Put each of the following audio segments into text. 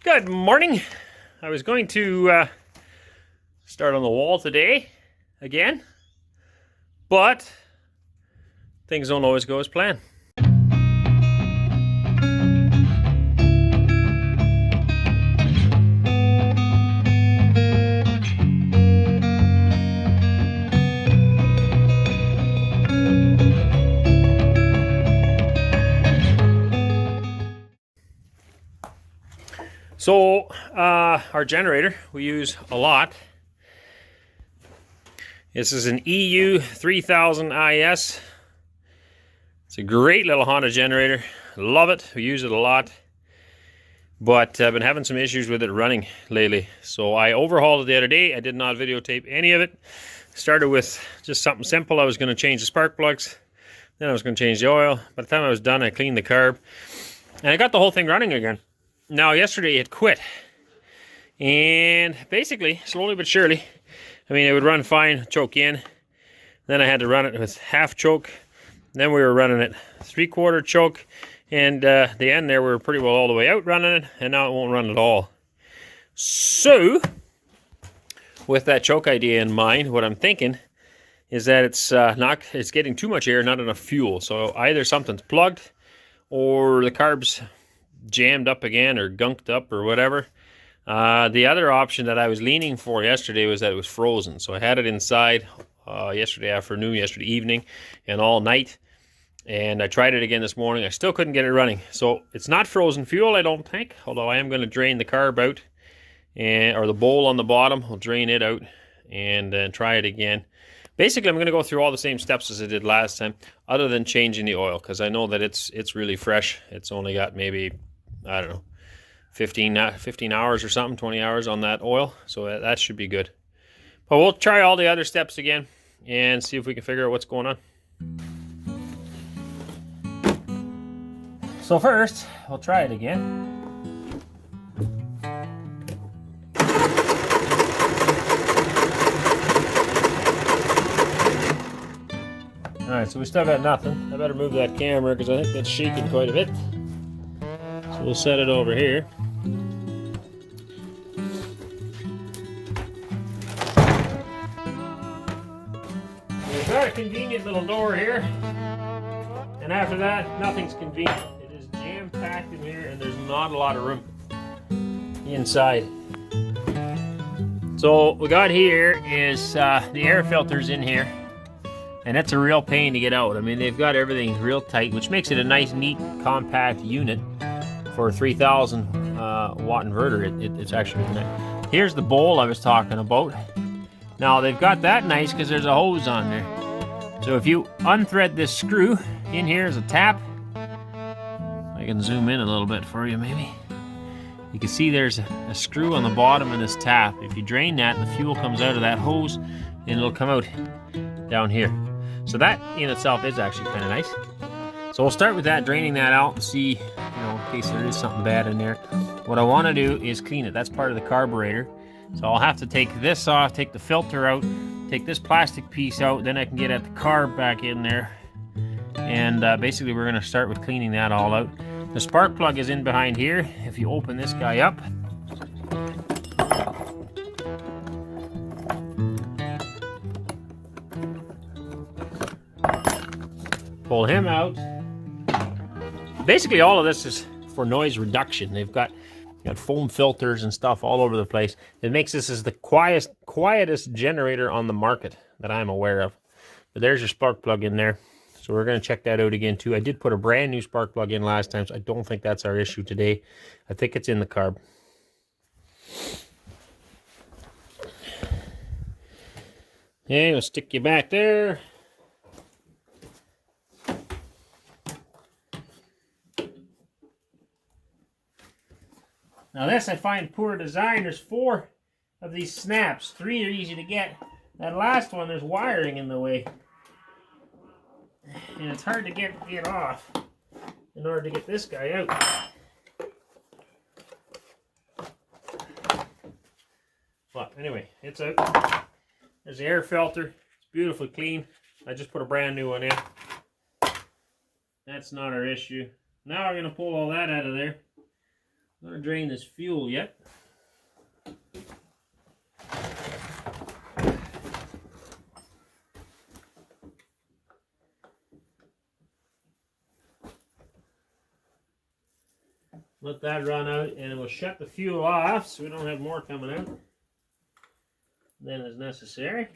Good morning. I was going to start on the wall today again, but things don't always go as planned. So our generator we use a lot. This is an EU3000IS. It's a great little Honda generator. Love it. We use it a lot. But I've been having some issues with it running lately. So I overhauled it the other day. I did not videotape any of it. Started with just something simple. I was going to change the spark plugs. Then I was going to change the oil. By the time I was done, I cleaned the carb. And I got the whole thing running again. Now, yesterday it quit. And basically, slowly but surely, I mean, it would run fine, choke in. Then I had to run it with half choke. Then we were running it 3/4 choke. And the end there, we were pretty well all the way out running it. And now it won't run at all. So, with that choke idea in mind, what I'm thinking is that it's getting too much air, not enough fuel. So either something's plugged or the carb's jammed up again or gunked up or whatever. The other option that I was leaning for yesterday was that it was frozen. So I had it inside yesterday afternoon, yesterday evening, and all night. And I tried it again this morning. I still couldn't get it running. So it's not frozen fuel, I don't think. Although I am going to drain the carb out, or the bowl on the bottom. I'll drain it out and try it again. Basically, I'm going to go through all the same steps as I did last time, other than changing the oil, because I know that it's really fresh. It's only got maybe, I don't know, 15 hours or something, 20 hours on that oil. So that should be good. But we'll try all the other steps again and see if we can figure out what's going on. So first, we'll try it again. Alright, so we still got nothing. I better move that camera because I think that's shaking quite a bit. So we'll set it over here. We've got a convenient little door here. And after that, nothing's convenient. It is jam-packed in here and there's not a lot of room inside. So what we got here is the air filters in here. And it's a real pain to get out. I mean, they've got everything real tight, which makes it a nice, neat, compact unit for a 3,000 watt inverter. It's actually nice. Here's the bowl I was talking about. Now, they've got that nice because there's a hose on there. So if you unthread this screw, in here is a tap. I can zoom in a little bit for you, maybe. You can see there's a screw on the bottom of this tap. If you drain that, the fuel comes out of that hose, and it'll come out down here. So that in itself is actually kind of nice. So we'll start with that, draining that out and see, in case there is something bad in there. What I want to do is clean it. That's part of the carburetor. So I'll have to take this off, take the filter out, take this plastic piece out, then I can get at the carb back in there. And basically we're going to start with cleaning that all out. The spark plug is in behind here. If you open this guy up, pull him out. Basically all of this is for noise reduction. They've got foam filters and stuff all over the place. It makes this as the quietest generator on the market that I'm aware of. But there's your spark plug in there. So we're going to check that out again too. I did put a brand new spark plug in last time, so I don't think that's our issue today. I think it's in the carb. Okay, we'll stick you back there. Now this I find poor design. There's 4 of these snaps. 3 are easy to get. That last one, there's wiring in the way. And it's hard to get off in order to get this guy out. But anyway, it's out. There's the air filter. It's beautifully clean. I just put a brand new one in. That's not our issue. Now we're going to pull all that out of there. I'm going to drain this fuel yet. Let that run out, and we'll shut the fuel off so we don't have more coming out than is necessary.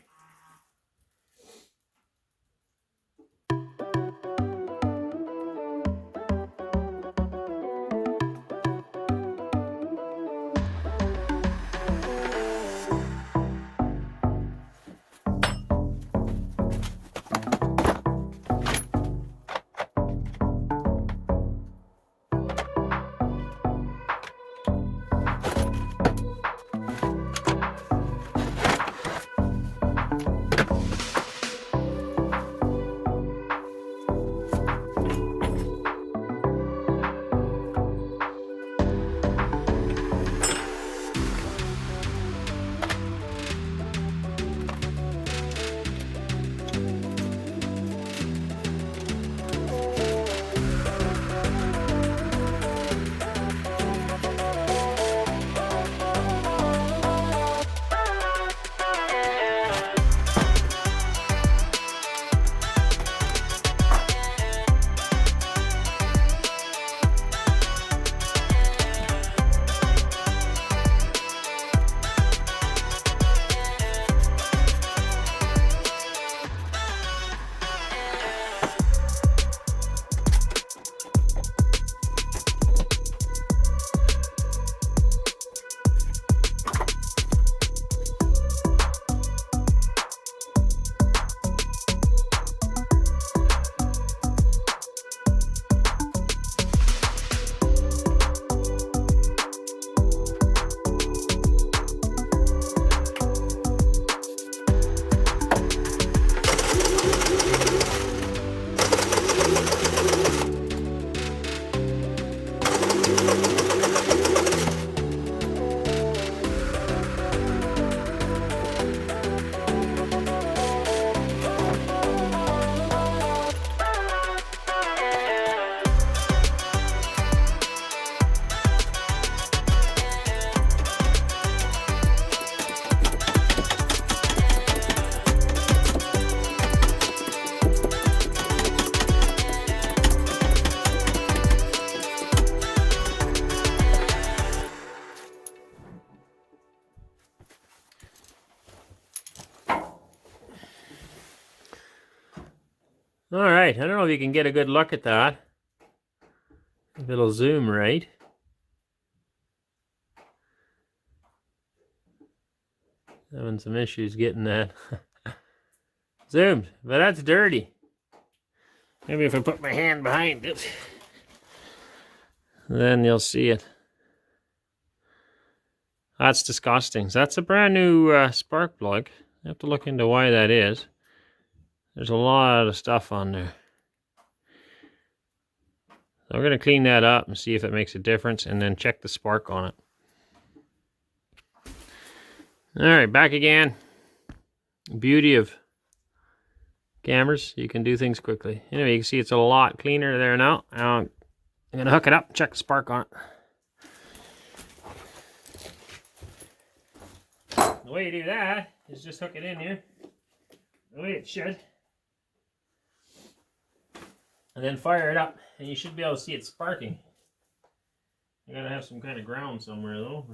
All right, I don't know if you can get a good look at that. If it'll zoom right. Having some issues getting that zoomed, but that's dirty. Maybe if I put my hand behind it, then you'll see it. That's disgusting. So that's a brand new spark plug. I have to look into why that is. There's a lot of stuff on there. So we're going to clean that up and see if it makes a difference, and then check the spark on it. Alright, back again. Beauty of cameras, you can do things quickly. Anyway, you can see it's a lot cleaner there now. I'm going to hook it up and check the spark on it. The way you do that is just hook it in here, the way it should, and then fire it up, and you should be able to see it sparking. You gotta have some kind of ground somewhere though.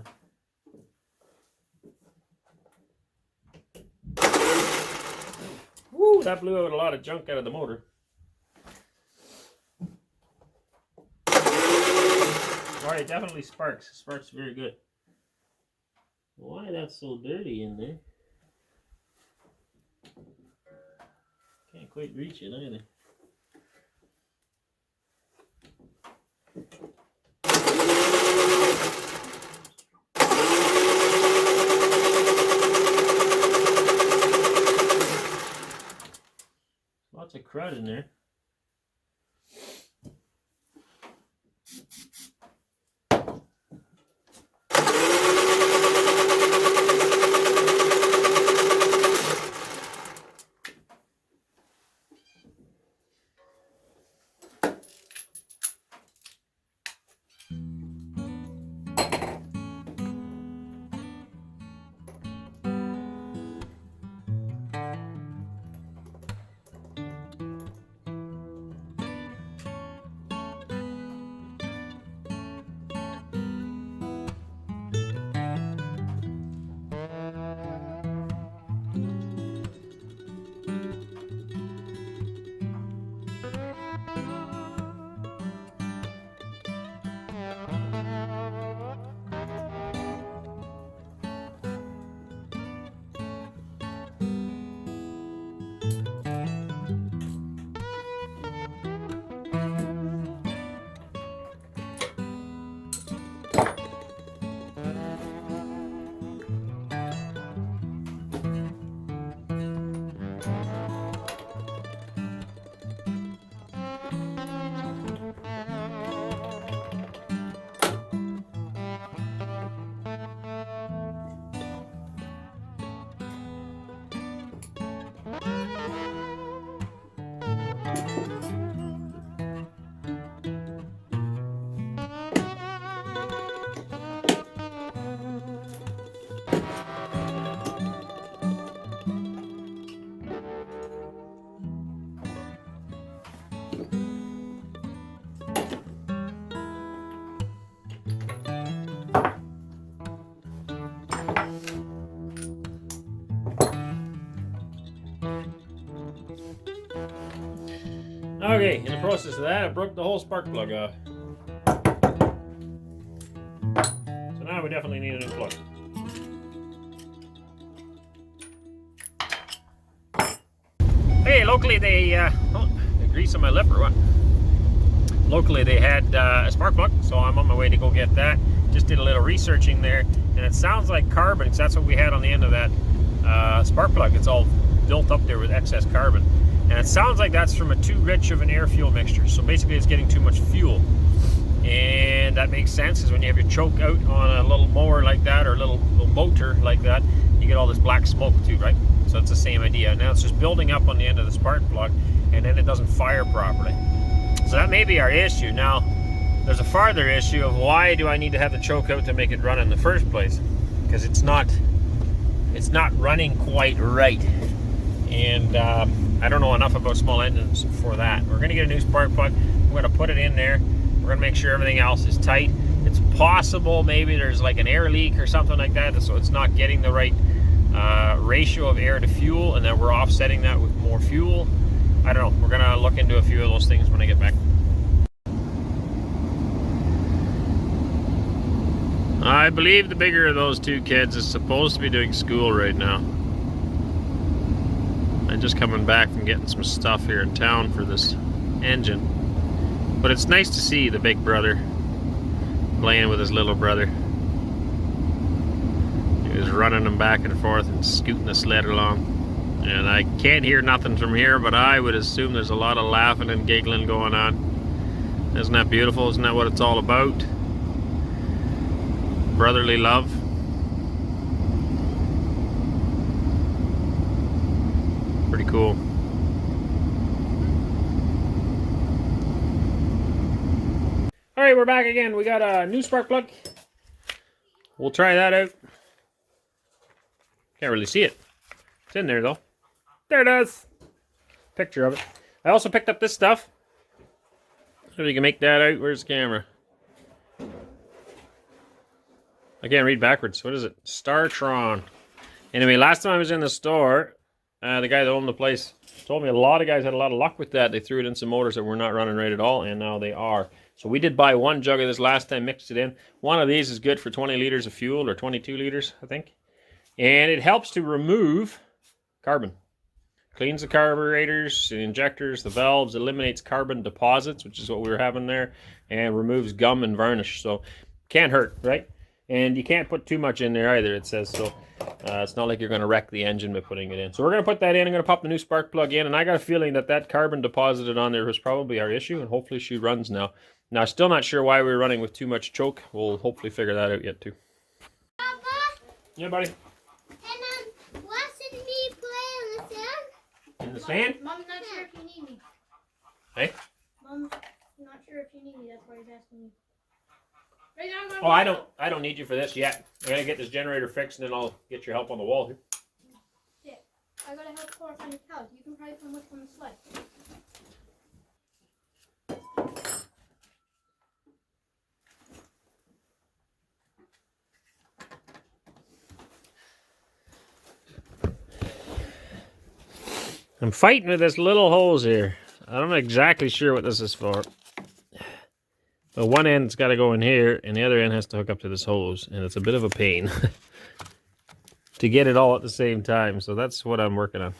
Woo, that blew out a lot of junk out of the motor. Alright, definitely sparks. Sparks very good. Why that's so dirty in there? Can't quite reach it either. Lots of crud in there. Okay, in the process of that, I broke the whole spark plug off. So now we definitely need a new plug. Hey, locally they, oh, grease on my lip or what? Locally they had a spark plug, so I'm on my way to go get that. Just did a little researching there, and it sounds like carbon, because that's what we had on the end of that spark plug. It's all built up there with excess carbon. And it sounds like that's from a too rich of an air-fuel mixture. So basically it's getting too much fuel. And that makes sense, because when you have your choke out on a little mower like that, or a little motor like that, you get all this black smoke too, right? So it's the same idea. Now it's just building up on the end of the spark plug, and then it doesn't fire properly. So that may be our issue. Now, there's a farther issue of why do I need to have the choke out to make it run in the first place? Because it's not running quite right. And I don't know enough about small engines for that. We're gonna get a new spark plug. We're gonna put it in there. We're gonna make sure everything else is tight. It's possible maybe there's like an air leak or something like that, so it's not getting the right ratio of air to fuel, and then we're offsetting that with more fuel. I don't know. We're gonna look into a few of those things when I get back. I believe the bigger of those two kids is supposed to be doing school right now. I'm just coming back from getting some stuff here in town for this engine. But it's nice to see the big brother playing with his little brother. He was running him back and forth and scooting the sled along. And I can't hear nothing from here, but I would assume there's a lot of laughing and giggling going on. Isn't that beautiful? Isn't that what it's all about? Brotherly love. Pretty cool. All right, we're back again. We got a new spark plug. We'll try that out. Can't really see it. It's in there though. There it is. Picture of it. I also picked up this stuff. So you can make that out. Where's the camera? I can't read backwards. What is it? Startron. Anyway, last time I was in the store, the guy that owned the place told me a lot of guys had a lot of luck with that. They threw it in some motors that were not running right at all, and now they are. So we did buy one jug of this last time, mixed it in. One of these is good for 20 liters of fuel, or 22 liters, I think. And it helps to remove carbon. Cleans the carburetors, the injectors, the valves, eliminates carbon deposits, which is what we were having there, and removes gum and varnish. So can't hurt, right? And you can't put too much in there either, it says. So it's not like you're going to wreck the engine by putting it in. So we're going to put that in. I'm going to pop the new spark plug in. And I got a feeling that that carbon deposited on there was probably our issue. And hopefully she runs now. Now, still not sure why we were running with too much choke. We'll hopefully figure that out yet too. Papa? Yeah, buddy? And watching me play in the sand? In the sand? Mom's not sure if you need me. Hey? Mom's not sure if you need me. That's why he's asking me. Right now, I'm going Oh, I don't need you for this yet. I'm gonna get this generator fixed, and then I'll get your help on the wall here. Yeah. I gotta help Cora find the cows. You can probably come with on the sled. I'm fighting with this little hose here. I'm not exactly sure what this is for. But one end's got to go in here, and the other end has to hook up to this hose, and it's a bit of a pain to get it all at the same time. So that's what I'm working on.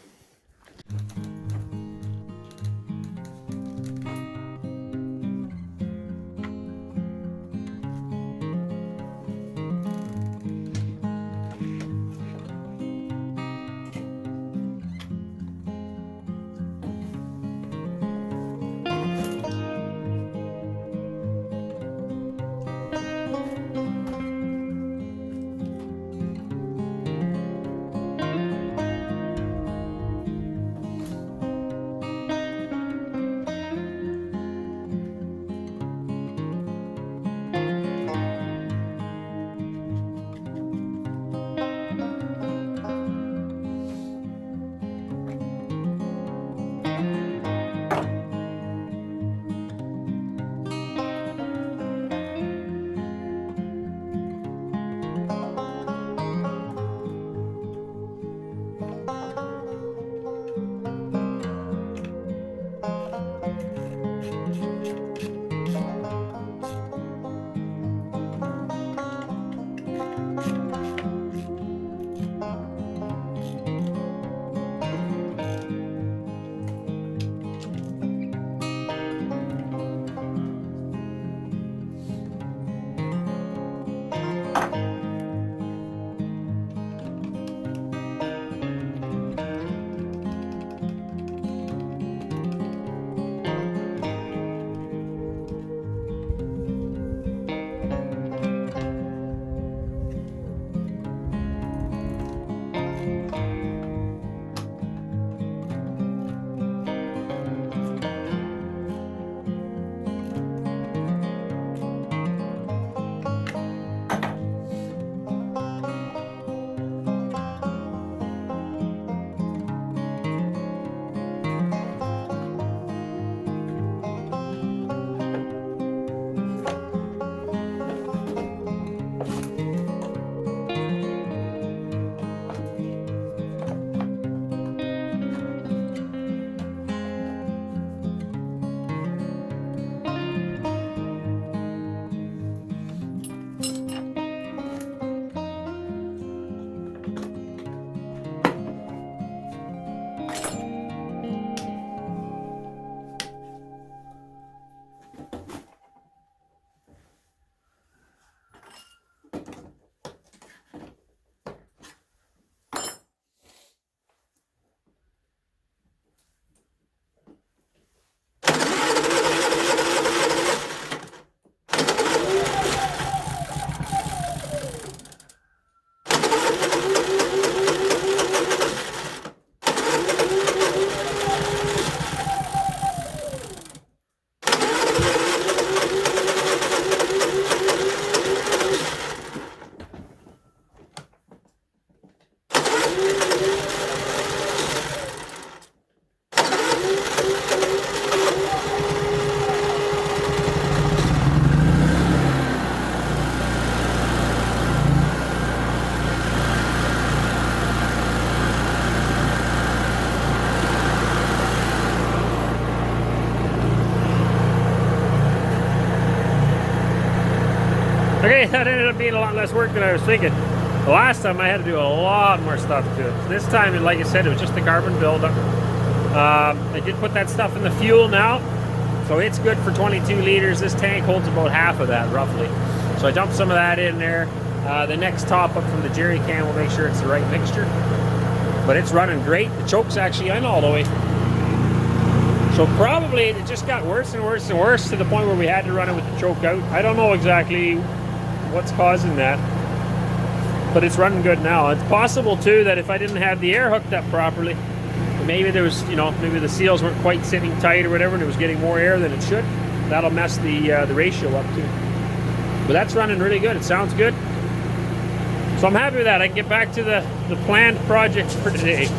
that ended up being a lot less work than I was thinking. The last time I had to do a lot more stuff to it. This time, like I said, it was just the carbon buildup. I did put that stuff in the fuel now, so it's good for 22 liters. This tank holds about half of that, roughly. So I dumped some of that in there. The next top up from the jerry can will make sure it's the right mixture. But it's running great. The choke's actually in all the way. So probably it just got worse and worse and worse to the point where we had to run it with the choke out. I don't know exactly what's causing that, but it's running good now. It's possible too that if I didn't have the air hooked up properly, maybe there was, you know, maybe the seals weren't quite sitting tight or whatever, and it was getting more air than it should. That'll mess the ratio up too. But that's running really good. It sounds good. So I'm happy with that. I can get back to the planned projects for today.